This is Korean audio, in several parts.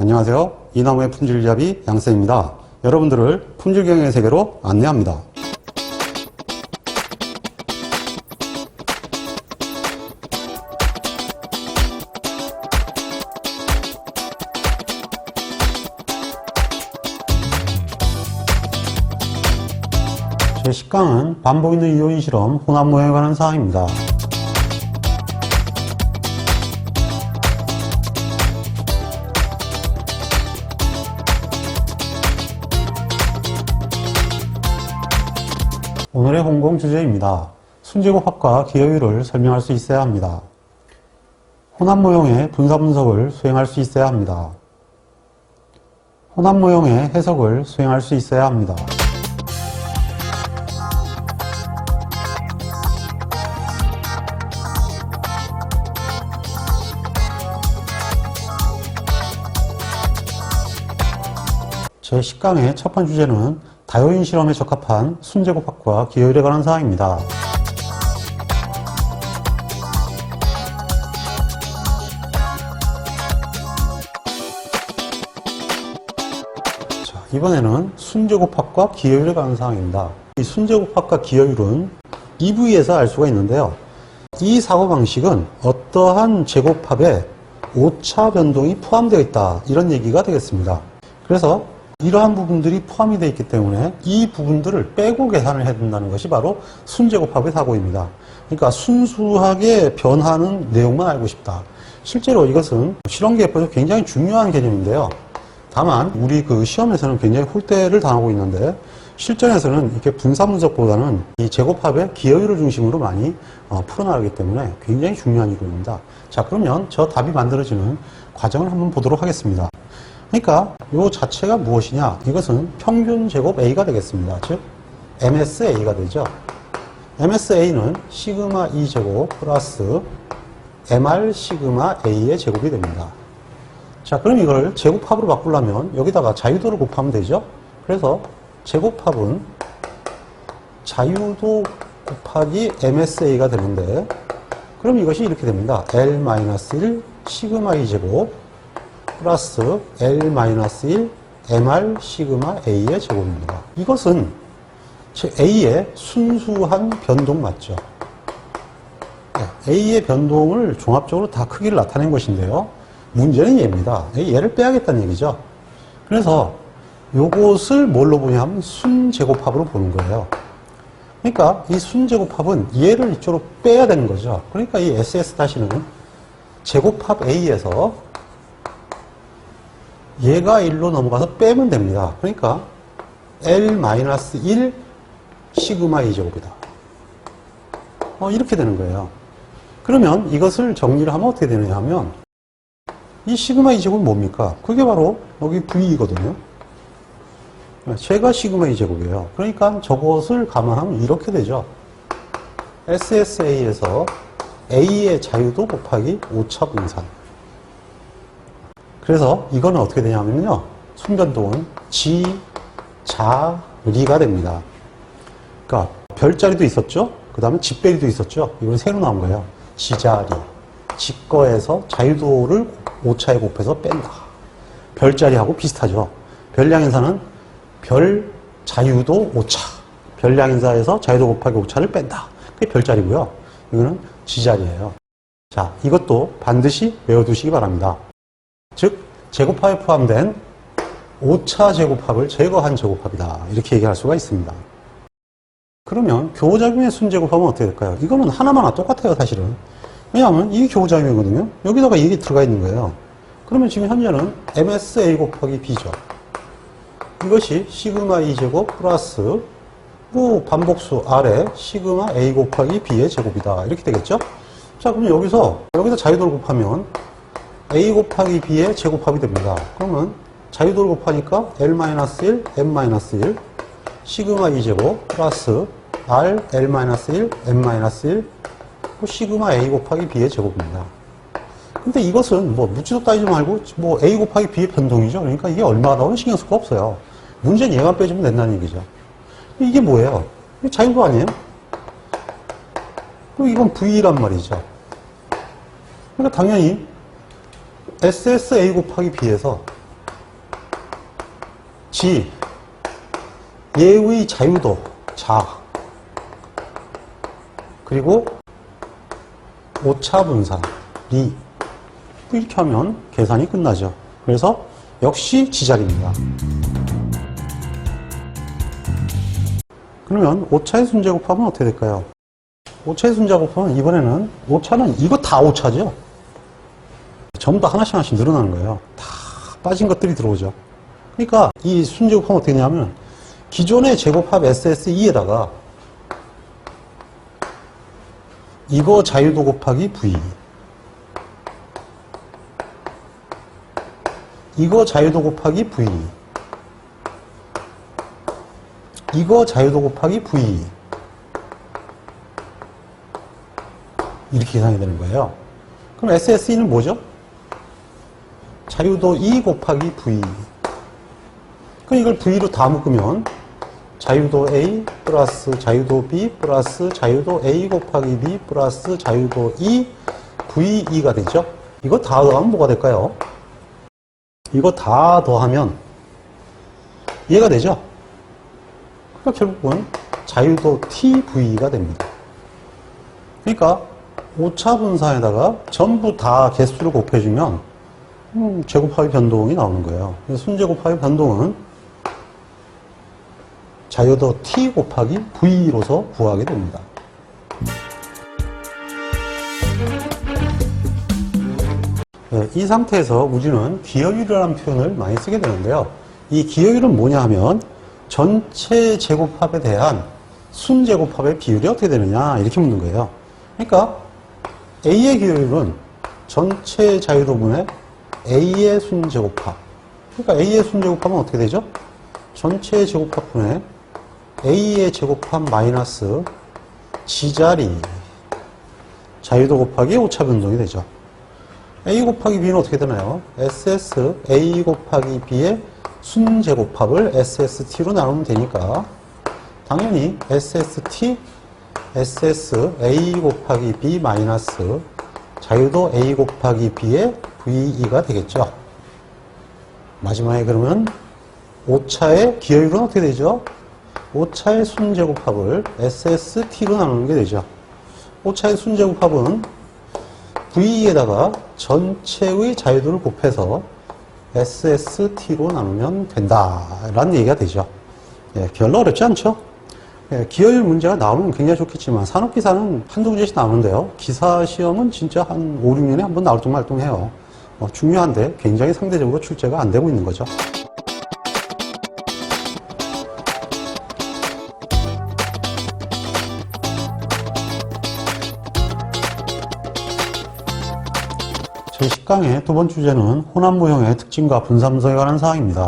안녕하세요. 이나무의 품질잡이 양쌤입니다. 여러분들을 품질경영의 세계로 안내합니다. 제 10강은 반복 있는 이온 실험 혼합 모형에 관한 사항입니다. 오늘의 홍공 주제입니다. 순제곱합과 기여율을 설명할 수 있어야 합니다. 혼합 모형의 분사 분석을 수행할 수 있어야 합니다. 혼합 모형의 해석을 수행할 수 있어야 합니다. 제 10강의 첫 번째 주제는 다요인 실험에 적합한 순제곱합과 기여율에 관한 사항입니다. 자, 이번에는 순제곱합과 기여율에 관한 사항입니다. 이 순제곱합과 기여율은 EV에서 알 수가 있는데요. 이 사고방식은 어떠한 제곱합에 오차 변동이 포함되어 있다, 이런 얘기가 되겠습니다. 그래서 이러한 부분들이 포함이 되어 있기 때문에 이 부분들을 빼고 계산을 해야 된다는 것이 바로 순제곱합의 사고입니다. 그러니까 순수하게 변하는 내용만 알고 싶다. 실제로 이것은 실험기에서 굉장히 중요한 개념인데요. 다만 우리 시험에서는 굉장히 홀대를 당하고 있는데, 실전에서는 이렇게 분사 분석보다는 이 제곱합의 기여율을 중심으로 많이 풀어나가기 때문에 굉장히 중요한 이론입니다. 자, 그러면 저 답이 만들어지는 과정을 한번 보도록 하겠습니다. 그러니까 이 자체가 무엇이냐? 이것은 평균 제곱 A가 되겠습니다. 즉 MSA가 되죠. MSA는 시그마 E 제곱 플러스 MR 시그마 A의 제곱이 됩니다. 자, 그럼 이걸 제곱합으로 바꾸려면 여기다가 자유도를 곱하면 되죠. 그래서 제곱합은 자유도 곱하기 MSA가 되는데, 그럼 이것이 이렇게 됩니다. L-1 시그마 E 제곱 플러스 L-1 MR 시그마 A의 제곱입니다. 이것은 A의 순수한 변동 맞죠? A의 변동을 종합적으로 다 크기를 나타낸 것인데요. 문제는 얘입니다. 얘를 빼야겠다는 얘기죠. 그래서 요것을 뭘로 보냐면 순제곱합으로 보는 거예요. 그러니까 이 순제곱합은 얘를 이쪽으로 빼야 되는 거죠. 그러니까 이 SS-는 제곱합 A에서 얘가 1로 넘어가서 빼면 됩니다. 그러니까 L-1 시그마 E 제곱이다. 이렇게 되는 거예요. 그러면 이것을 정리를 하면 어떻게 되느냐 하면, 이 시그마 E 제곱은 뭡니까? 그게 바로 여기 V이거든요. 제가 시그마 E 제곱이에요. 그러니까 저것을 감안하면 이렇게 되죠. SSA에서 A의 자유도 곱하기 오차 분산. 그래서 이거는 어떻게 되냐면요, 순변동은 지, 자, 리가 됩니다. 그러니까 별자리도 있었죠. 그 다음에 집배리도 있었죠. 이건 새로 나온 거예요. 지자리. 지거에서 자유도를 오차에 곱해서 뺀다. 별자리하고 비슷하죠. 별량인사는 별, 자유도, 오차. 별량인사에서 자유도 곱하기 오차를 뺀다. 그게 별자리고요. 이거는 지자리예요. 자, 이것도 반드시 외워두시기 바랍니다. 즉 제곱합에 포함된 오차 제곱합을 제거한 제곱합이다, 이렇게 얘기할 수가 있습니다. 그러면 교호작용의 순제곱합은 어떻게 될까요? 이거는 하나마나 똑같아요, 사실은. 왜냐하면 이게 교호작용이거든요. 여기다가 이게 들어가 있는 거예요. 그러면 지금 현재는 MSA 곱하기 B죠. 이것이 시그마 E 제곱 플러스 반복수 R에 시그마 A 곱하기 B의 제곱이다, 이렇게 되겠죠? 자, 그럼 여기서 자유도를 곱하면 A 곱하기 B의 제곱합이 됩니다. 그러면 자유도를 곱하니까 L-1, M-1 시그마 E 제곱 플러스 R, L-1, M-1 시그마 A 곱하기 B의 제곱입니다. 근데 이것은 묻지도 따지지 말고 A 곱하기 B의 변동이죠. 그러니까 이게 얼마가 나오면 신경 쓸 거 없어요. 문제는 얘만 빼주면 된다는 얘기죠. 이게 뭐예요? 이게 자유도 아니에요? 그리고 이건 V란 말이죠. 그러니까 당연히 SSA 곱하기 B에서 지, 얘의 자유도, 자, 그리고 오차 분산, 리. 이렇게 하면 계산이 끝나죠. 그래서 역시 지자리입니다. 그러면 오차의 순제 곱합은 어떻게 될까요? 오차의 순제 곱합은 이번에는 오차는 이거 다 오차죠. 전부 다 하나씩 하나씩 늘어나는 거예요. 다 빠진 것들이 들어오죠. 그러니까 이 순제 곱합은 어떻게 되냐면 기존의 제곱합 SSE에다가 이거 자유도 곱하기 V, 이거 자유도 곱하기 V, 이거 자유도 곱하기 V, 이렇게 계산이 되는 거예요. 그럼 SSE는 뭐죠? 자유도 E 곱하기 V. 그럼 이걸 V로 다 묶으면 자유도 A 플러스 자유도 B 플러스 자유도 A 곱하기 B 플러스 자유도 E VE가 되죠. 이거 다 더하면 뭐가 될까요? 이거 다 더하면 얘가 되죠. 그러니까 결국은 자유도 TV가 됩니다. 그러니까 오차 분산에다가 전부 다 개수를 곱해주면 제곱합의 변동이 나오는 거예요. 순제곱합의 변동은 자유도 T 곱하기 V로서 구하게 됩니다. 네, 이 상태에서 우리는 기여율이라는 표현을 많이 쓰게 되는데요. 이 기여율은 뭐냐 하면 전체 제곱합에 대한 순제곱합의 비율이 어떻게 되느냐 이렇게 묻는 거예요. 그러니까 A의 기여율은 전체 자유도분의 A의 순제곱합. 그러니까 A의 순제곱합은 어떻게 되죠? 전체 제곱합분의 A의 제곱합 마이너스 G자리 자유도 곱하기 오차 변동이 되죠. A 곱하기 B는 어떻게 되나요? SS A 곱하기 B의 순제곱합을 SST로 나누면 되니까 당연히 SST SS A 곱하기 B 마이너스 자유도 A 곱하기 B의 VE가 되겠죠. 마지막에 그러면 오차의 기여율은 어떻게 되죠? 오차의 순제곱합을 SST로 나누는 게 되죠. 오차의 순제곱합은 VE에다가 전체의 자유도를 곱해서 SST로 나누면 된다라는 얘기가 되죠. 예, 별로 어렵지 않죠? 예, 기여율 문제가 나오면 굉장히 좋겠지만 산업기사는 한두 문제씩 나오는데요. 기사 시험은 진짜 한 5, 6년에 한 번 나올 동 말동해요. 중요한데 굉장히 상대적으로 출제가 안 되고 있는 거죠. 제 10강의 두 번째 주제는 혼합무형의 특징과 분산분석에 관한 사항입니다.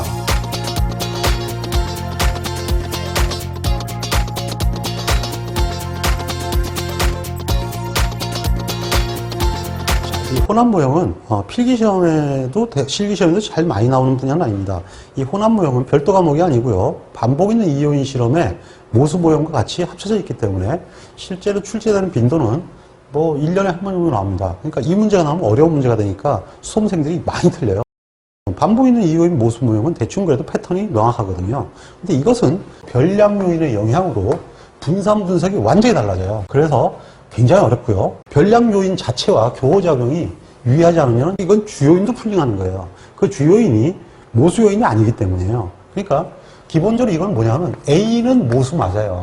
이 혼합무형은 필기시험에도 실기시험에도 잘 많이 나오는 분야는 아닙니다. 이 혼합무형은 별도 과목이 아니고요. 반복 있는 이요인 실험에 모수모형과 같이 합쳐져 있기 때문에 실제로 출제되는 빈도는 뭐 1년에 한 번 정도 나옵니다. 그러니까 이 문제가 나오면 어려운 문제가 되니까 수험생들이 많이 틀려요. 반복 있는 이요인 모수모형은 대충 그래도 패턴이 명확하거든요. 근데 이것은 별량 요인의 영향으로 분산 분석이 완전히 달라져요. 그래서 굉장히 어렵고요. 별량 요인 자체와 교호작용이 유의하지 않으면 이건 주요인도 풀링하는 거예요. 그 주요인이 모수 요인이 아니기 때문이에요. 그러니까 기본적으로 이건 뭐냐면 A는 모수 맞아요.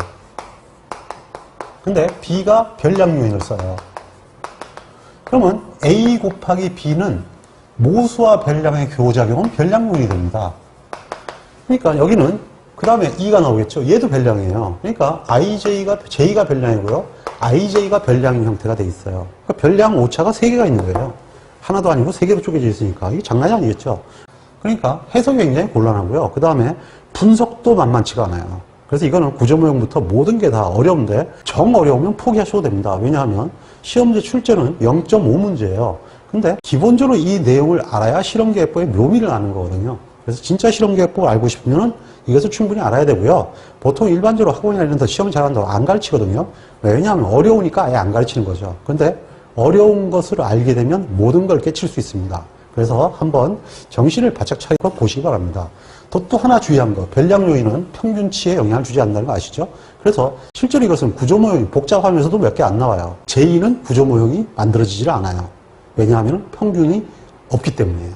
근데 B가 별량 요인을 써요. 그러면 A 곱하기 B는 모수와 별량의 교호작용은 별량 요인이 됩니다. 그러니까 여기는 그 다음에 E가 나오겠죠. 얘도 별량이에요. 그러니까 J가 별량이고요. IJ가 별량인 형태가 돼 있어요. 그러니까 별량 오차가 3개가 있는 거예요. 하나도 아니고 3개로 쪼개져 있으니까 이게 장난이 아니겠죠. 그러니까 해석이 굉장히 곤란하고요. 그 다음에 분석도 만만치가 않아요. 그래서 이거는 구조모형부터 모든 게 다 어려운데 정 어려우면 포기하셔도 됩니다. 왜냐하면 시험제 출제는 0.5문제예요. 근데 기본적으로 이 내용을 알아야 실험계획법의 묘미를 아는 거거든요. 그래서 진짜 실험계획법을 알고 싶으면 이것을 충분히 알아야 되고요. 보통 일반적으로 학원이나 이런 데 시험 잘한다고 안 가르치거든요. 왜냐하면 어려우니까 아예 안 가르치는 거죠. 근데 어려운 것을 알게 되면 모든 걸 깨칠 수 있습니다. 그래서 한번 정신을 바짝 차리고 보시기 바랍니다. 또 하나 주의한 거, 변량 요인은 평균치에 영향을 주지 않는다는 거 아시죠? 그래서 실제로 이것은 구조 모형이 복잡하면서도 몇 개 안 나와요. 제2는 구조 모형이 만들어지질 않아요. 왜냐하면 평균이 없기 때문이에요.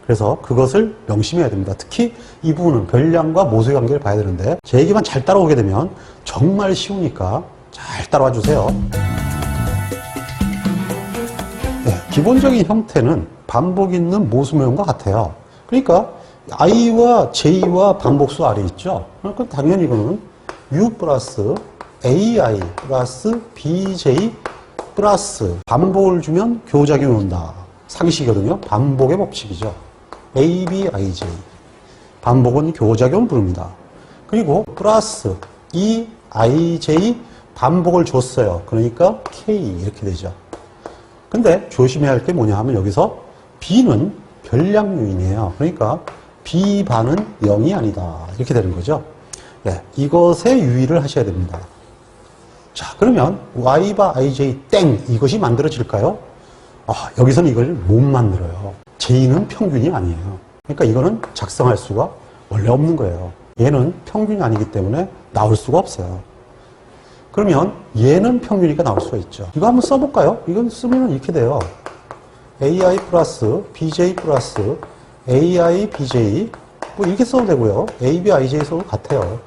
그래서 그것을 명심해야 됩니다. 특히 이 부분은 변량과 모수의 관계를 봐야 되는데 제 얘기만 잘 따라오게 되면 정말 쉬우니까 잘 따라와 주세요. 네, 기본적인 형태는 반복 있는 모수 모형과 같아요. 그러니까 i와 j와 반복수 R이 있죠. 그러니까 당연히 이거는 u 플러스 ai 플러스 bj 플러스 반복을 주면 교작용이 온다. 상식이거든요. 반복의 법칙이죠. a, b, i, j. 반복은 교작용을 부릅니다. 그리고 플러스 e, i, j 반복을 줬어요. 그러니까 k 이렇게 되죠. 근데 조심해야 할 게 뭐냐 하면 여기서 b는 변량 요인이에요. 그러니까 b반은 0이 아니다. 이렇게 되는 거죠. 네, 이것에 유의를 하셔야 됩니다. 자, 그러면 y바 ij 땡 이것이 만들어질까요? 여기서는 이걸 못 만들어요. j는 평균이 아니에요. 그러니까 이거는 작성할 수가 원래 없는 거예요. 얘는 평균이 아니기 때문에 나올 수가 없어요. 그러면 얘는 평균이니까 나올 수가 있죠. 이거 한번 써볼까요? 이건 쓰면 이렇게 돼요. ai 플러스 bj 플러스 ai, bj 뭐 이렇게 써도 되고요. ab, ij 써도 같아요.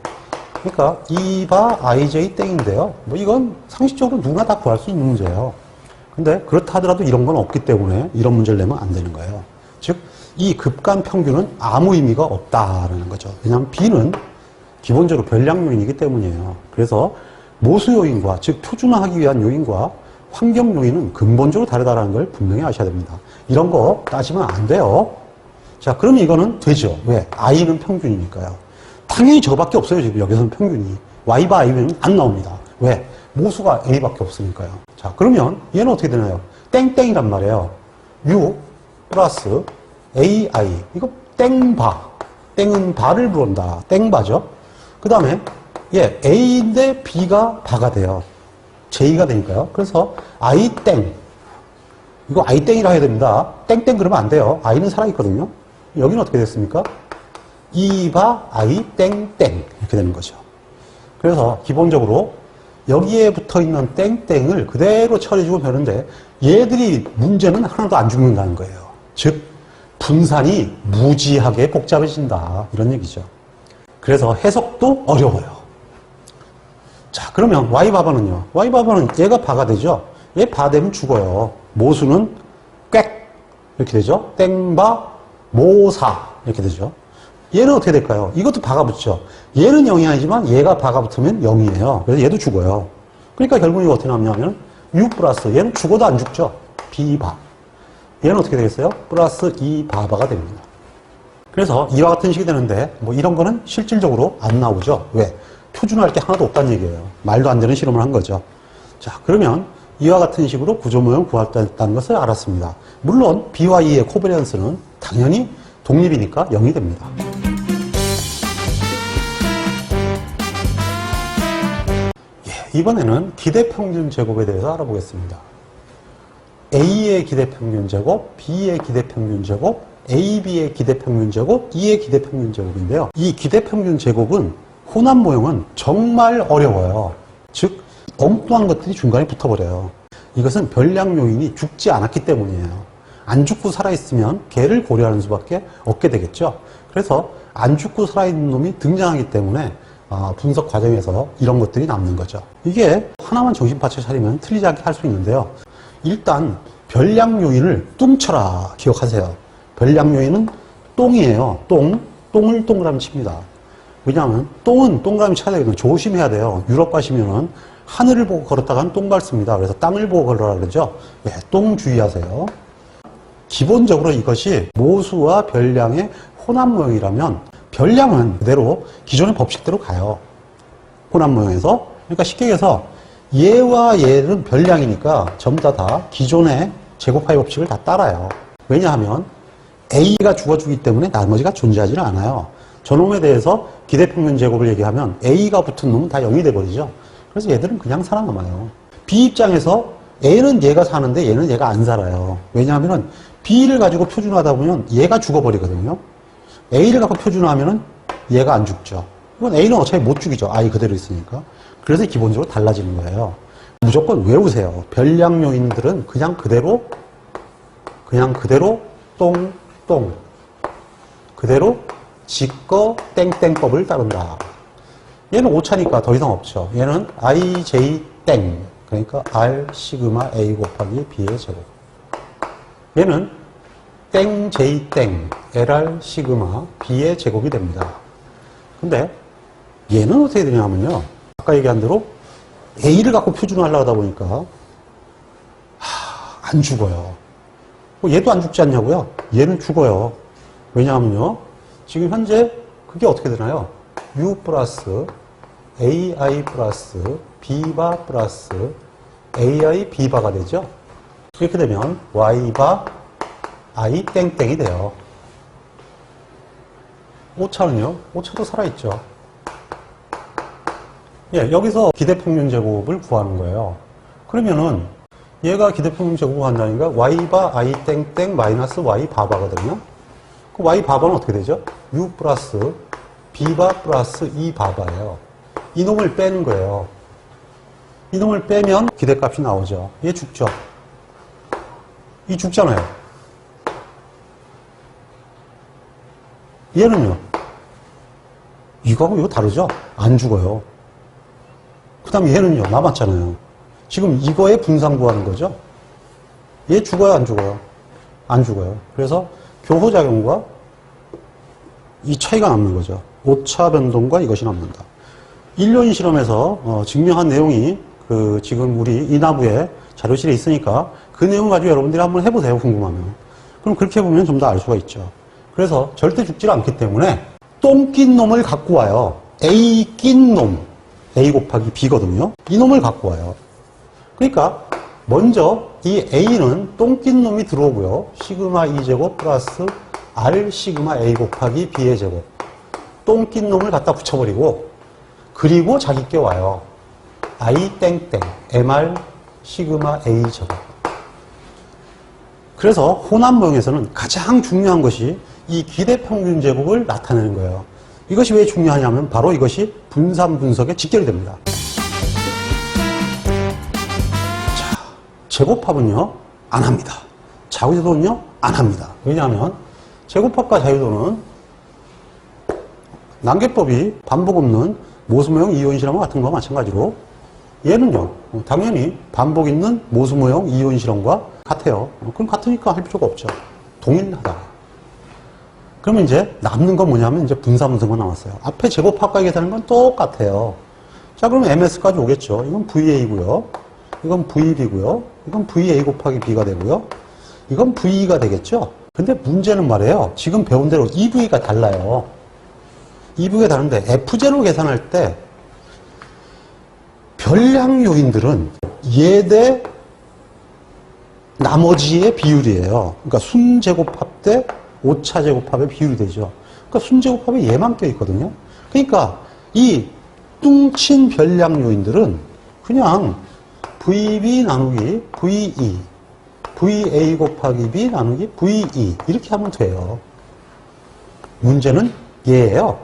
그러니까 2바 ij 땡인데요. 뭐 이건 상식적으로 누구나 다 구할 수 있는 문제예요. 근데 그렇다 하더라도 이런 건 없기 때문에 이런 문제를 내면 안 되는 거예요. 즉, 이 급간 평균은 아무 의미가 없다라는 거죠. 왜냐하면 b는 기본적으로 변량 요인이기 때문이에요. 그래서 모수 요인과, 즉 표준화하기 위한 요인과 환경 요인은 근본적으로 다르다는 걸 분명히 아셔야 됩니다. 이런 거 따지면 안 돼요. 자, 그러면 이거는 되죠. 왜? i는 평균이니까요. 당연히 저밖에 없어요. 지금 여기서는 평균이. y바 i는 안 나옵니다. 왜? 모수가 a밖에 없으니까요. 자, 그러면 얘는 어떻게 되나요? 땡땡이란 말이에요. u 플러스 ai. 이거 땡바. 땡은 바를 부른다. 땡바죠. 그 다음에 얘 a인데 b가 바가 돼요. j가 되니까요. 그래서 i 땡. 이거 i 땡이라 해야 됩니다. 땡땡 그러면 안 돼요. i는 살아있거든요. 여기는 어떻게 됐습니까? 2바 i 땡땡 이렇게 되는 거죠. 그래서 기본적으로 여기에 붙어있는 땡땡을 그대로 처리해주고 되는데 얘들이 문제는 하나도 안 죽는다는 거예요. 즉 분산이 무지하게 복잡해진다 이런 얘기죠. 그래서 해석도 어려워요. 자, 그러면 y바바는요. y바바는 얘가 바가 되죠. 얘 바 되면 죽어요. 모수는 꽥 이렇게 되죠. 땡바 모사 이렇게 되죠. 얘는 어떻게 될까요? 이것도 바가 붙죠. 얘는 0이 아니지만 얘가 바가 붙으면 0이에요. 그래서 얘도 죽어요. 그러니까 결국 이거 어떻게 나오냐면 U 플러스 얘는 죽어도 안 죽죠. B바. 얘는 어떻게 되겠어요? 플러스 2바바가 됩니다. 그래서 이와 같은 식이 되는데 뭐 이런 거는 실질적으로 안 나오죠. 왜? 표준화할 게 하나도 없다는 얘기예요. 말도 안 되는 실험을 한 거죠. 자, 그러면 이와 같은 식으로 구조 모형을 구했다는 것을 알았습니다. 물론 B와 E의 코베리언스는 당연히 독립이니까 0이 됩니다. 이번에는 기대평균 제곱에 대해서 알아보겠습니다. A의 기대평균 제곱, B의 기대평균 제곱, AB의 기대평균 제곱, E의 기대평균 제곱인데요. 이 기대평균 제곱은 혼합 모형은 정말 어려워요. 즉 엉뚱한 것들이 중간에 붙어버려요. 이것은 변량 요인이 죽지 않았기 때문이에요. 안 죽고 살아있으면 걔를 고려하는 수밖에 없게 되겠죠. 그래서 안 죽고 살아있는 놈이 등장하기 때문에 분석 과정에서 이런 것들이 남는 거죠. 이게 하나만 정신 바쳐 차리면 틀리지 않게 할 수 있는데요. 일단 변량 요인을 뚱쳐라 기억하세요. 변량 요인은 똥이에요. 똥을 동그라미 칩니다. 왜냐하면 똥은 동그라미 쳐야 되거든요. 조심해야 돼요. 유럽 가시면은 하늘을 보고 걸었다가는 똥 밟습니다. 그래서 땅을 보고 걸어라 그러죠. 네, 똥 주의하세요. 기본적으로 이것이 모수와 변량의 혼합 모형이라면 변량은 그대로 기존의 법칙대로 가요. 혼합 모형에서. 그러니까 쉽게 얘기해서 얘와 얘는 변량이니까 전부 다 기존의 제곱하기 법칙을 다 따라요. 왜냐하면 A가 죽어주기 때문에 나머지가 존재하지는 않아요. 저놈에 대해서 기대평균 제곱을 얘기하면 A가 붙은 놈은 다 0이 돼버리죠. 그래서 얘들은 그냥 살아남아요. B 입장에서 A는 얘가 사는데 얘는 얘가 안 살아요. 왜냐하면 B를 가지고 표준화하다 보면 얘가 죽어버리거든요. A를 갖고 표준화하면은 얘가 안 죽죠. 이건 A는 어차피 못 죽이죠. I 그대로 있으니까. 그래서 기본적으로 달라지는 거예요. 무조건 외우세요. 별량 요인들은 그냥 그대로 똥 그대로 지꺼 땡땡법을 따른다. 얘는 오차니까 더 이상 없죠. 얘는 I, J, 땡. 그러니까 R 시그마 A 곱하기 B의 제곱. 얘는 땡, J, 땡. LR 시그마 B의 제곱이 됩니다. 근데 얘는 어떻게 되냐면요. 아까 얘기한 대로 A를 갖고 표준화하려고 하다 보니까 안 죽어요. 얘도 안 죽지 않냐고요? 얘는 죽어요. 왜냐하면요. 지금 현재 그게 어떻게 되나요? U 플러스 AI 플러스 B바 플러스 AI B바가 되죠. 이렇게 되면 Y바 I 땡땡이 돼요. 오차는요? 오차도 살아있죠. 예, 여기서 기대평균 제곱을 구하는 거예요. 그러면은 얘가 기대평균 제곱을 한다니까 Y바 I 땡땡 마이너스 Y 바바거든요. 그 Y 바바는 어떻게 되죠? U 플러스 B바 플러스 E 바바예요. 이놈을 빼는 거예요. 이놈을 빼면 기대값이 나오죠. 얘 죽죠. 이 죽잖아요. 얘는요. 이거하고 이거 다르죠? 안 죽어요. 그 다음에 얘는요. 남았잖아요. 지금 이거의 분상 구하는 거죠? 얘 죽어요? 안 죽어요? 안 죽어요. 그래서 교호작용과 이 차이가 남는 거죠. 오차 변동과 이것이 남는다. 1년 실험에서 증명한 내용이 지금 우리 이나부에 자료실에 있으니까 그 내용 가지고 여러분들이 한번 해보세요. 궁금하면. 그럼 그렇게 해보면 좀 더 알 수가 있죠. 그래서 절대 죽지 않기 때문에 똥 낀 놈을 갖고 와요. A 낀 놈. A 곱하기 B거든요. 이 놈을 갖고 와요. 그러니까 먼저 이 A는 똥 낀 놈이 들어오고요. 시그마 E제곱 플러스 R 시그마 A 곱하기 B의 제곱. 똥 낀 놈을 갖다 붙여버리고 그리고 자기 께 와요. I 땡땡 MR 시그마 A 제곱. 그래서 혼합모형에서는 가장 중요한 것이 이 기대평균 제곱을 나타내는 거예요. 이것이 왜 중요하냐면 바로 이것이 분산 분석에 직결됩니다. 자, 제곱합은요 안 합니다. 자유도는요 안 합니다. 왜냐하면 제곱합과 자유도는 난개법이 반복 없는 모수모형 이온 실험과 같은 거와 마찬가지로 얘는요 당연히 반복 있는 모수모형 이온 실험과 같아요. 그럼 같으니까 할 필요가 없죠. 동일하다. 그러면 이제 남는 건 뭐냐면 이제 분사분석만 남았어요. 앞에 제곱합과 계산하는 건 똑같아요. 자, 그러면 MS까지 오겠죠. 이건 VA고요. 이건 VB고요. 이건 VA 곱하기 B가 되고요. 이건 VE가 되겠죠. 근데 문제는 말이에요. 지금 배운 대로 EV가 달라요. EV가 다른데 F0 계산할 때 별량 요인들은 얘 대 나머지의 비율이에요. 그러니까 순제곱합 대 오차 제곱합의 비율이 되죠. 그러니까 순제곱합에 얘만 껴있거든요. 그러니까 이 뚱친 별량 요인들은 그냥 VB 나누기 VE, VA 곱하기 B 나누기 VE 이렇게 하면 돼요. 문제는 얘예요.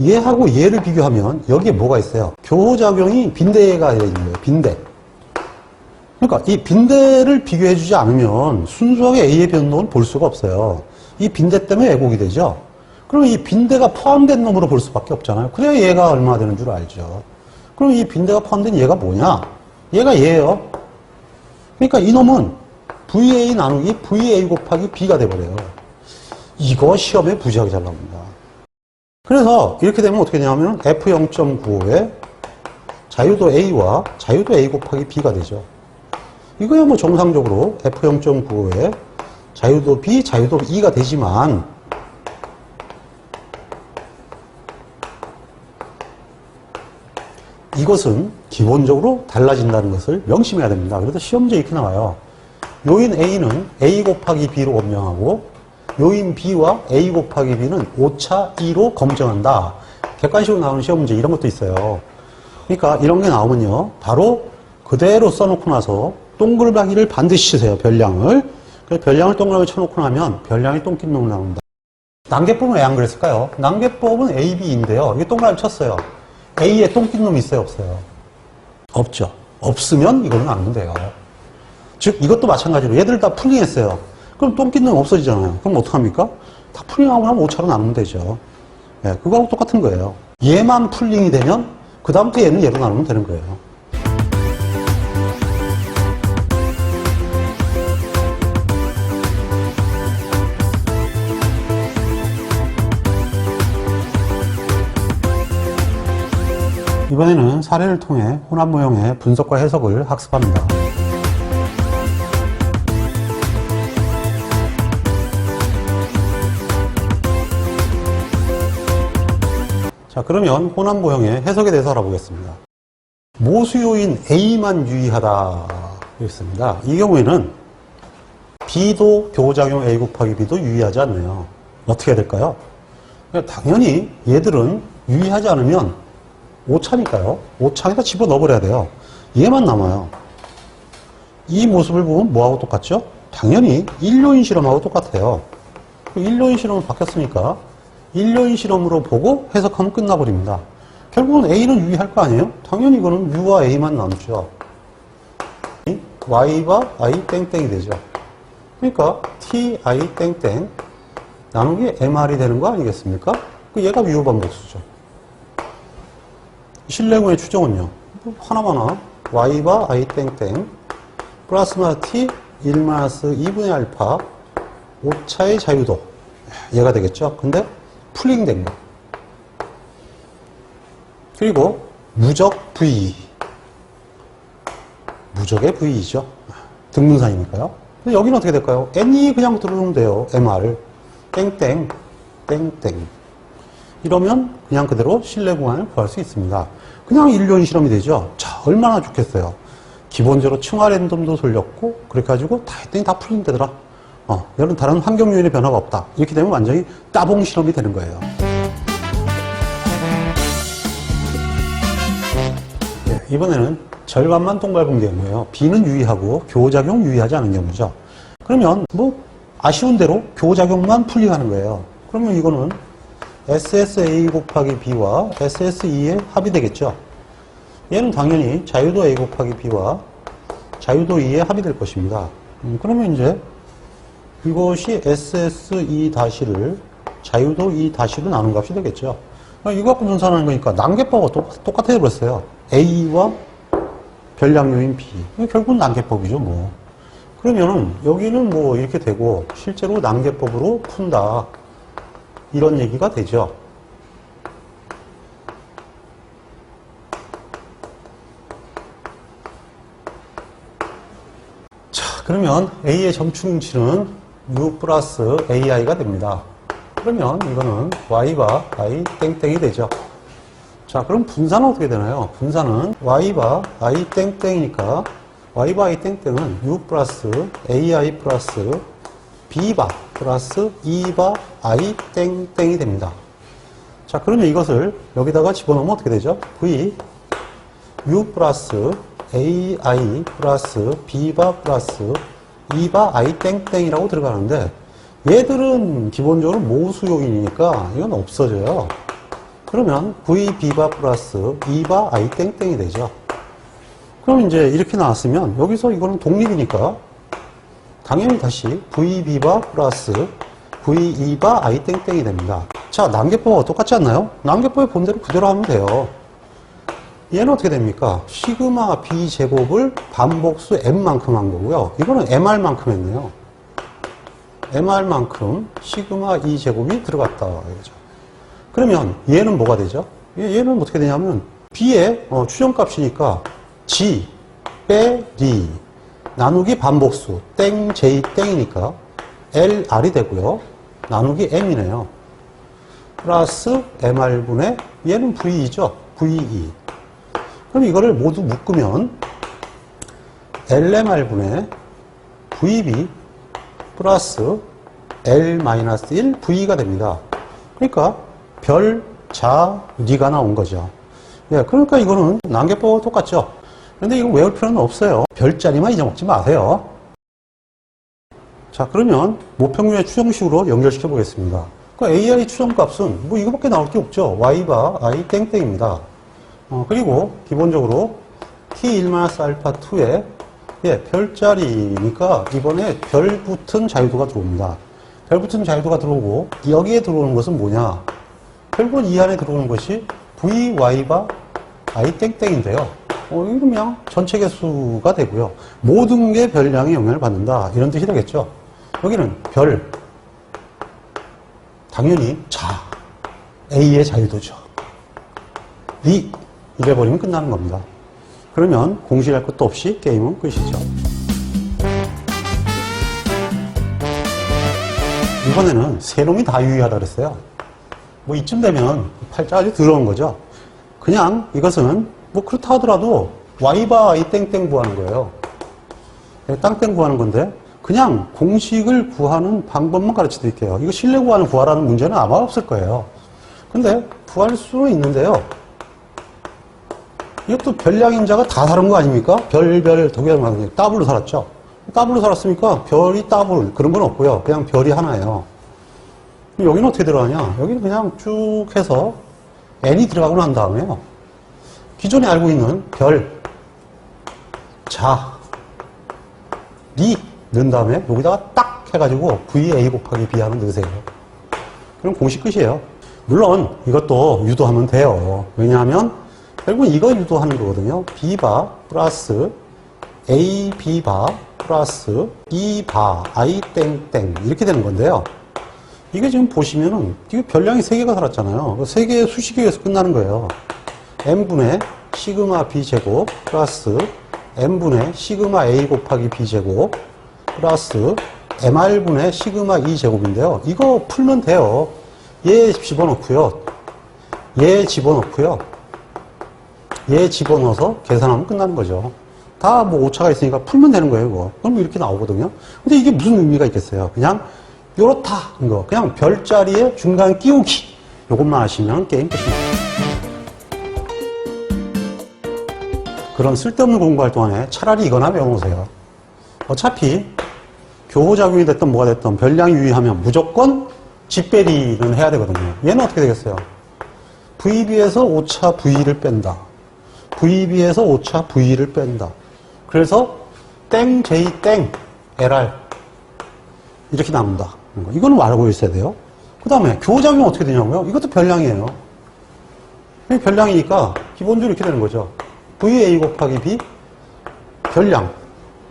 얘하고 얘를 비교하면 여기에 뭐가 있어요? 교호작용이 빈대가 되어 있는 거예요. 빈대. 그러니까 이 빈대를 비교해주지 않으면 순수하게 A의 변동을 볼 수가 없어요. 이 빈대 때문에 왜곡이 되죠. 그럼 이 빈대가 포함된 놈으로 볼 수밖에 없잖아요. 그래야 얘가 얼마 되는 줄 알죠. 그럼 이 빈대가 포함된 얘가 뭐냐? 얘가 얘예요. 그러니까 이 놈은 VA 나누기 VA 곱하기 B가 돼버려요. 이거 시험에 무지하게 잘 나옵니다. 그래서 이렇게 되면 어떻게 되냐면 F0.95에 자유도 A와 자유도 A 곱하기 B가 되죠. 이거야 뭐 정상적으로 F0.95에 자유도 B, 자유도 E가 되지만 이것은 기본적으로 달라진다는 것을 명심해야 됩니다. 그래서 시험지에 이렇게 나와요. 요인 A는 A 곱하기 B로 검정하고 요인 B와 A 곱하기 B는 오차 2로 검정한다. 객관식으로 나오는 시험 문제 이런 것도 있어요. 그러니까 이런 게 나오면요. 바로 그대로 써놓고 나서 동글박이를 반드시 치세요. 별량을. 그래서 별량을 동그라미 쳐놓고 나면 별량이 똥기놈 나옵니다. 난개법은 왜 안 그랬을까요? 난개법은 A, B인데요. 이게 동그라미 쳤어요. A에 똥기놈이 있어요? 없어요? 없죠. 없으면 이거는 안 돼요. 즉 이것도 마찬가지로 얘들 다 풀링했어요. 그럼 똥기놈 없어지잖아요. 그럼 어떡합니까? 다 풀링하고 나면 오차로 나누면 되죠. 예, 그거하고 똑같은 거예요. 얘만 풀링이 되면 그 다음부터 얘는 얘로 나누면 되는 거예요. 이번에는 사례를 통해 혼합 모형의 분석과 해석을 학습합니다. 자, 그러면 혼합 모형의 해석에 대해서 알아보겠습니다. 모수요인 A만 유의하다 있습니다. 이 경우에는 B도 교작용 A 곱하기 B도 유의하지 않네요. 어떻게 해야 될까요? 당연히 얘들은 유의하지 않으면 오차니까요. 오차에다 집어넣어 버려야 돼요. 얘만 남아요. 이 모습을 보면 뭐하고 똑같죠? 당연히 일료인 실험하고 똑같아요. 일료인 실험은 바뀌었으니까 일료인 실험으로 보고 해석하면 끝나버립니다. 결국은 A는 유의할 거 아니에요? 당연히 이거는 U와 A만 남죠. Y가 I 땡땡이 되죠. 그러니까 TI 땡땡 나누기 MR이 되는 거 아니겠습니까? 얘가 미호 반복수죠. 실내공의 추정은요. 하나마나 Y바 I 땡땡 플러스마 T 1-2분의 알파 오차의 자유도 얘가 되겠죠. 근데 풀링된 거. 그리고 무적 V 무적의 V이죠. 등분산이니까요. 근데 여기는 어떻게 될까요? N이 그냥 들어오면 돼요. MR 땡땡 땡땡 이러면 그냥 그대로 실내 공간을 구할 수 있습니다. 그냥 일료인 실험이 되죠. 자, 얼마나 좋겠어요. 기본적으로 층화 랜덤도 돌렸고 그렇게 가지고 다 했더니 다 풀린다더라. 얘는 다른 환경 요인의 변화가 없다. 이렇게 되면 완전히 따봉 실험이 되는 거예요. 네, 이번에는 절반만 동글본 경우예요. B는 유의하고 교작용 유의하지 않은 경우죠. 그러면 뭐 아쉬운 대로 교작용만 풀링하는 거예요. 그러면 이거는 SSA 곱하기 B와 SSE의 합이 되겠죠. 얘는 당연히 자유도 A 곱하기 B와 자유도 E의 합이 될 것입니다. 그러면 이제 이것이 SSE-를 자유도 E-로 나눈 값이 되겠죠. 이거 갖고 분산하는 거니까 난개법과 똑같아 버렸어요. A와 별량 요인 B. 결국은 난개법이죠, 뭐. 그러면은 여기는 뭐 이렇게 되고 실제로 난개법으로 푼다. 이런 얘기가 되죠. 자, 그러면 A의 점충치는 U 플러스 AI가 됩니다. 그러면 이거는 Y가 I 땡땡이 되죠. 자, 그럼 분산은 어떻게 되나요? 분산은 Y가 I 땡땡이니까 Y바 I 땡땡은 U 플러스 AI 플러스 B바 플러스 E바 I 땡땡이 됩니다. 자, 그러면 이것을 여기다가 집어넣으면 어떻게 되죠? V U 플러스 AI 플러스 B바 플러스 E바 I 땡땡이라고 들어가는데 얘들은 기본적으로 모수 요인이니까 이건 없어져요. 그러면 V B바 플러스 E바 I 땡땡이 되죠. 그럼 이제 이렇게 나왔으면 여기서 이거는 독립이니까 당연히 다시 VB바 플러스 VE바 I 땡땡이 됩니다. 자, 난개법과 똑같지 않나요? 난개법의 본대로 그대로 하면 돼요. 얘는 어떻게 됩니까? 시그마 B 제곱을 반복수 M만큼 한 거고요. 이거는 MR만큼 했네요. MR만큼 시그마 E 제곱이 들어갔다. 이거죠. 그러면 얘는 뭐가 되죠? 얘는 어떻게 되냐면 B의 추정값이니까 G 빼리 나누기 반복수 땡 J 땡이니까 LR이 되고요. 나누기 M이네요. 플러스 MR분의 얘는 VE죠. VE. 그럼 이거를 모두 묶으면 LMR분의 VB 플러스 L-1 V가 됩니다. 그러니까 별, 자, 리가 나온 거죠. 예, 그러니까 이거는 난개법과 똑같죠. 근데 이거 외울 필요는 없어요. 별자리만 잊어먹지 마세요. 자, 그러면 모평균의 추정식으로 연결시켜 보겠습니다. 그 AI 추정값은 뭐 이거밖에 나올 게 없죠. y바 i 땡땡입니다. 그리고 기본적으로 t1-α2에 별자리니까 이번에 별 붙은 자유도가 들어옵니다. 별 붙은 자유도가 들어오고 여기에 들어오는 것은 뭐냐? 결국은 이 안에 들어오는 것이 vy바 i 땡땡인데요. 이건 그냥 전체 개수가 되고요. 모든 게 별량에 영향을 받는다. 이런 뜻이 되겠죠. 여기는 별, 당연히 자, A의 자유도죠. 리, 이래버리면 끝나는 겁니다. 그러면 공식할 것도 없이 게임은 끝이죠. 이번에는 세 놈이 다 유의하라 그랬어요. 뭐 이쯤 되면 팔자 아주 더러운 거죠. 그냥 이것은 뭐 그렇다 하더라도 y바 i 땡땡 구하는 거예요. 땅땡 구하는 건데 그냥 공식을 구하는 방법만 가르쳐 드릴게요. 이거 실내 구하는 구하라는 문제는 아마 없을 거예요. 근데 구할 수는 있는데요. 이것도 별량인자가 다 다른 거 아닙니까? 별별 더하기 더블로 살았죠. 더블로 살았으니까 별이 더블 그런 건 없고요. 그냥 별이 하나예요. 여기는 어떻게 들어가냐? 여기는 그냥 쭉 해서 n이 들어가고 난 다음에요. 기존에 알고 있는 별, 자, 리 넣은 다음에 여기다가 딱 해가지고 VA 곱하기 B 하면 넣으세요. 그럼 공식 끝이에요. 물론 이것도 유도하면 돼요. 왜냐하면 결국은 이거 유도하는 거거든요. B바 플러스 AB바 플러스 E바 I 땡땡 이렇게 되는 건데요. 이게 지금 보시면은 이게 별량이 3개가 살았잖아요. 3개의 수식에 의해서 끝나는 거예요. n분의 시그마 b 제곱 플러스 n분의 시그마 a 곱하기 b 제곱 플러스 mr분의 시그마 e 제곱인데요. 이거 풀면 돼요. 얘 집어넣고요. 얘 집어넣고요. 얘 집어넣어서 계산하면 끝나는 거죠. 다 뭐 오차가 있으니까 풀면 되는 거예요, 이거. 그럼 이렇게 나오거든요. 근데 이게 무슨 의미가 있겠어요? 그냥 요렇다, 이거. 그냥 별자리에 중간 끼우기. 요것만 하시면 게임 끝입니다. 그런 쓸데없는 공부할 동안에 차라리 이거나 외워놓으세요. 어차피 교호작용이 됐든 뭐가 됐든 별량 유의하면 무조건 집배리는 해야 되거든요. 얘는 어떻게 되겠어요? VB에서 오차 V를 뺀다. VB에서 오차 V를 뺀다. 그래서 땡 J 땡 LR 이렇게 나온다. 이거는 알고 있어야 돼요. 그 다음에 교호작용 어떻게 되냐고요? 이것도 별량이에요. 별량이니까 기본적으로 이렇게 되는 거죠. VA 곱하기 B 별량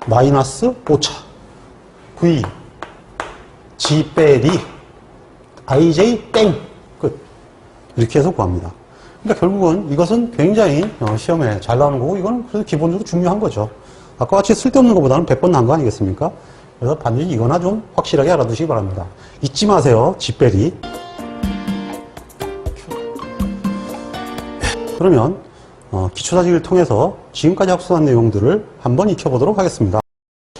마이너스 오차 V G 빼리 IJ 땡 끝. 이렇게 해서 구합니다. 그러니까 결국은 이것은 굉장히 시험에 잘 나오는 거고 이거는 그래서 기본적으로 중요한 거죠. 아까 같이 쓸데없는 것보다는 100번 나은 거 아니겠습니까? 그래서 반드시 이거나 좀 확실하게 알아두시기 바랍니다. 잊지 마세요. 집배리. 그러면 기초사직을 통해서 지금까지 학습한 내용들을 한번 익혀보도록 하겠습니다.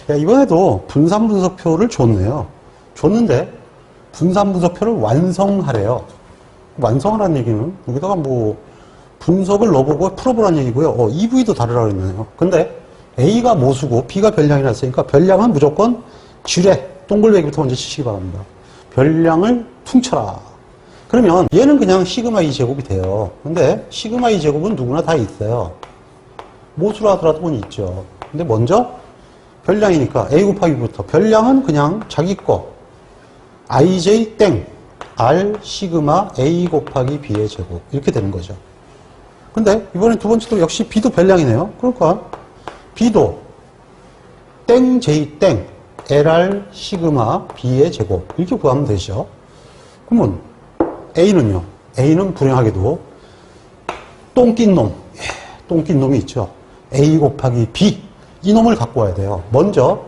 이번에도 분산분석표를 줬네요. 줬는데 분산분석표를 완성하래요. 완성하라는 얘기는 여기다가 뭐 분석을 넣어보고 풀어보라는 얘기고요. EV도 다르라고 했네요. 근데 A가 모수고 B가 별량이라 했으니까 별량은 무조건 지뢰, 동글배기부터 먼저 치시기 바랍니다. 별량을 퉁쳐라. 그러면 얘는 그냥 시그마 2제곱이 돼요. 근데 시그마 2제곱은 누구나 다 있어요. 모수로 하더라도 본 있죠. 근데 먼저 별량이니까 A 곱하기 B부터 별량은 그냥 자기 거 IJ 땡 R 시그마 A 곱하기 B의 제곱 이렇게 되는 거죠. 근데 이번에 두 번째도 역시 B도 별량이네요. 그러니까 B도 땡 J 땡 LR 시그마 B의 제곱 이렇게 구하면 되죠. 그러면 A는요. A는 불행하게도 똥낀 놈, 똥낀 놈이 있죠. A 곱하기 B 이 놈을 갖고 와야 돼요. 먼저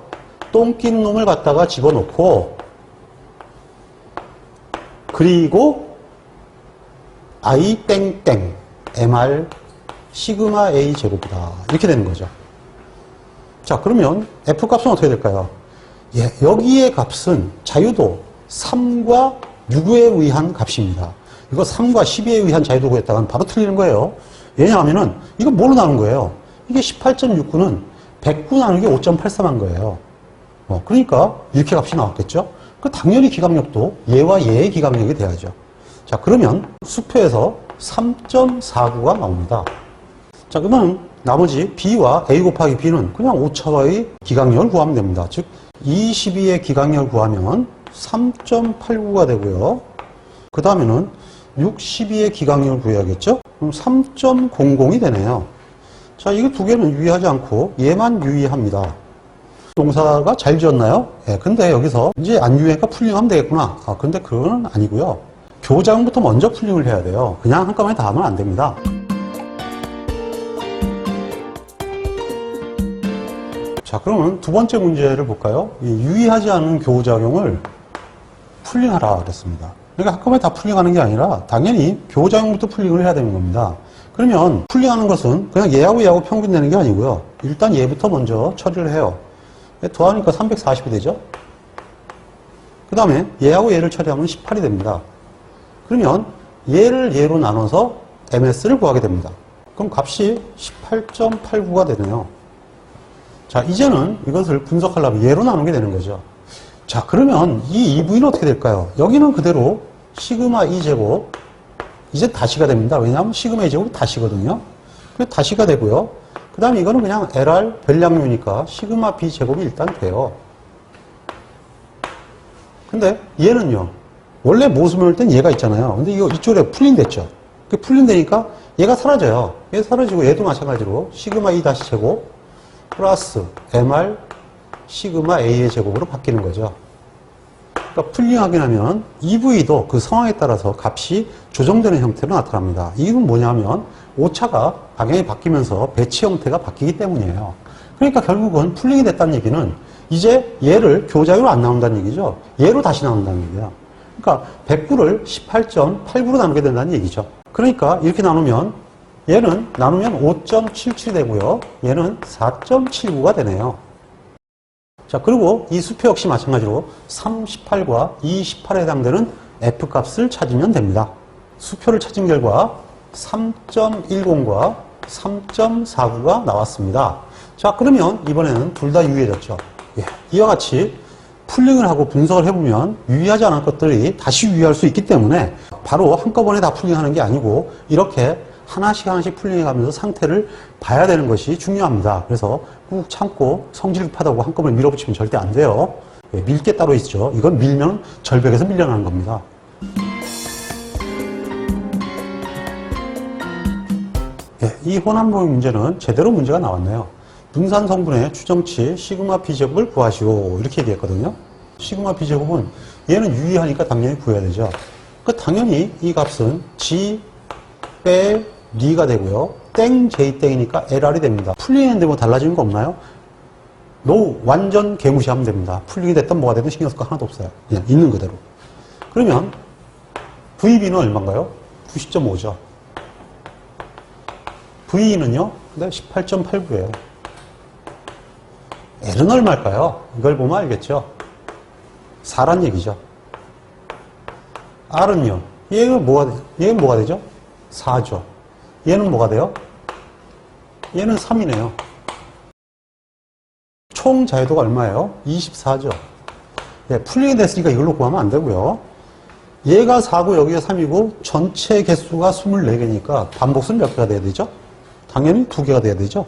똥낀 놈을 갖다가 집어넣고 그리고 I 땡땡 MR 시그마 A 제곱이다. 이렇게 되는 거죠. 자, 그러면 F 값은 어떻게 될까요? 여기의 값은 자유도 3과 6에 의한 값입니다. 이거 3과 12에 의한 자유도 구했다가는 바로 틀리는 거예요. 왜냐하면은 이거 뭐로 나눈 거예요? 이게 18.69는 109 나누기 5.83한 거예요. 그러니까 이렇게 값이 나왔겠죠? 당연히 기강력도 얘와 얘의 기강력이 돼야죠. 자, 그러면 수표에서 3.49가 나옵니다. 자, 그러면 나머지 B와 A 곱하기 B는 그냥 오차와의 기강력을 구하면 됩니다. 즉 22의 기강력을 구하면 3.89가 되고요. 그 다음에는 62의 기강력을 구해야겠죠? 그럼 3.00이 되네요. 자, 이거 두 개는 유의하지 않고 얘만 유의합니다. 동사가 잘 지었나요? 예, 근데 여기서 이제 안 유의하니까 풀링하면 되겠구나. 근데 그건 아니고요. 교장부터 먼저 풀링을 해야 돼요. 그냥 한꺼번에 다 하면 안 됩니다. 자, 그러면 두 번째 문제를 볼까요? 유의하지 않은 교작용을 풀링하라 그랬습니다. 그러니까 한꺼번에 다 풀링하는 게 아니라 당연히 교작용부터 풀링을 해야 되는 겁니다. 그러면 풀링하는 것은 그냥 얘하고 얘하고 평균 내는 게 아니고요. 일단 얘부터 먼저 처리를 해요. 더하니까 340이 되죠? 그 다음에 얘하고 얘를 처리하면 18이 됩니다. 그러면 얘를 얘로 나눠서 MS를 구하게 됩니다. 그럼 값이 18.89가 되네요. 자, 이제는 이것을 분석하려면 얘로 나누게 되는 거죠. 자, 그러면 이 2V는 어떻게 될까요? 여기는 그대로 시그마 E 제곱, 이제 다시가 됩니다. 왜냐하면 시그마 E 제곱이 다시거든요. 다시가 되고요. 그 다음에 이거는 그냥 LR 변량류니까 시그마 B 제곱이 일단 돼요. 근데 얘는요, 원래 모습을 땐 얘가 있잖아요. 근데 이거 이쪽에 풀린됐죠. 풀린되니까 얘가 사라져요. 얘 사라지고 얘도 마찬가지로 시그마 E 다시 제곱 플러스 MR 시그마 A의 제곱으로 바뀌는 거죠. 그러니까 풀링하게 하면 EV도 그 상황에 따라서 값이 조정되는 형태로 나타납니다. 이건 뭐냐면 오차가 방향이 바뀌면서 배치 형태가 바뀌기 때문이에요. 그러니까 결국은 풀링이 됐다는 얘기는 이제 얘를 교자유로 안 나온다는 얘기죠. 얘로 다시 나온다는 얘기야. 그러니까 109를 18.89로 나누게 된다는 얘기죠. 그러니까 이렇게 나누면 얘는 나누면 5.77 되고요. 얘는 4.79가 되네요. 자, 그리고 이 수표 역시 마찬가지로 38과 28에 해당되는 F값을 찾으면 됩니다. 수표를 찾은 결과 3.10과 3.49가 나왔습니다. 자, 그러면 이번에는 둘 다 유의해졌죠. 예, 이와 같이 풀링을 하고 분석을 해보면 유의하지 않은 것들이 다시 유의할 수 있기 때문에 바로 한꺼번에 다 풀링하는 게 아니고 이렇게 하나씩 하나씩 풀링해가면서 상태를 봐야 되는 것이 중요합니다. 그래서 꾹 참고 성질 급하다고 한꺼번에 밀어붙이면 절대 안 돼요. 예, 밀 게 따로 있죠. 이건 밀면 절벽에서 밀려나는 겁니다. 예, 이 혼합모의 문제는 제대로 문제가 나왔네요. 분산 성분의 추정치 시그마 B제곱을 구하시오 이렇게 얘기했거든요. 시그마 B제곱은 얘는 유의하니까 당연히 구해야 되죠. 당연히 이 값은 G 빼 D가 되고요. 땡 J 땡이니까 LR이 됩니다. 풀링했는데 뭐 달라지는 거 없나요? 노 완전 개무시하면 됩니다. 풀링이 됐든 뭐가 됐든 신경 쓸 거 하나도 없어요. 그냥 있는 그대로. 그러면 VB는 얼마인가요? 90.5죠. VE는요? 근데 18.89예요. L은 얼마일까요? 이걸 보면 알겠죠? 4란 얘기죠. R은요? 얘는 뭐가 되죠? 4죠. 얘는 뭐가 돼요? 얘는 3이네요. 총 자유도가 얼마예요? 24죠. 예, 풀링이 됐으니까 이걸로 구하면 안 되고요. 얘가 4고 여기가 3이고 전체 개수가 24개니까 반복수는 몇 개가 돼야 되죠? 당연히 2개가 돼야 되죠.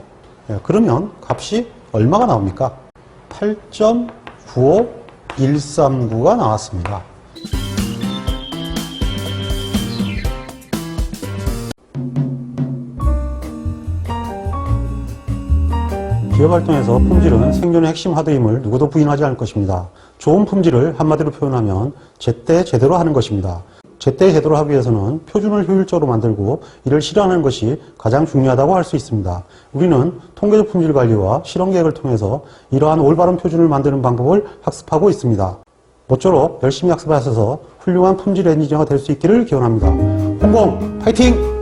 예, 그러면 값이 얼마가 나옵니까? 8.95139가 나왔습니다. 기업활동에서 품질은 생존의 핵심 하드임을 누구도 부인하지 않을 것입니다. 좋은 품질을 한마디로 표현하면 제때 제대로 하는 것입니다. 제때 제대로 하기 위해서는 표준을 효율적으로 만들고 이를 실현하는 것이 가장 중요하다고 할 수 있습니다. 우리는 통계적 품질 관리와 실험 계획을 통해서 이러한 올바른 표준을 만드는 방법을 학습하고 있습니다. 모쪼록 열심히 학습하셔서 훌륭한 품질 엔지니어가 될 수 있기를 기원합니다. 홍봉 파이팅!